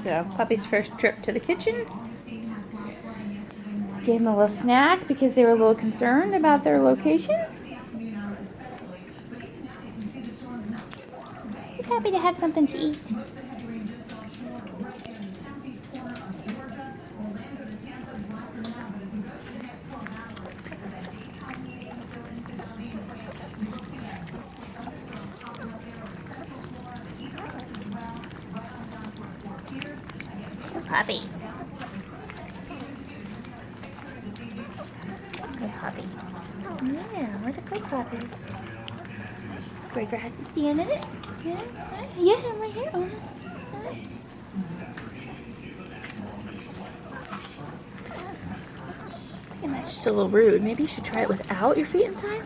So, puppy's first trip to the kitchen. Gave them a little snack because they were a little concerned about their location. They're happy to have something to eat. Good puppies. Good puppies. Yeah, we're the good puppies. Gregor has to stand in it. Yes, yeah, right here. Oh, and that's just a little rude. Maybe you should try it without your feet inside.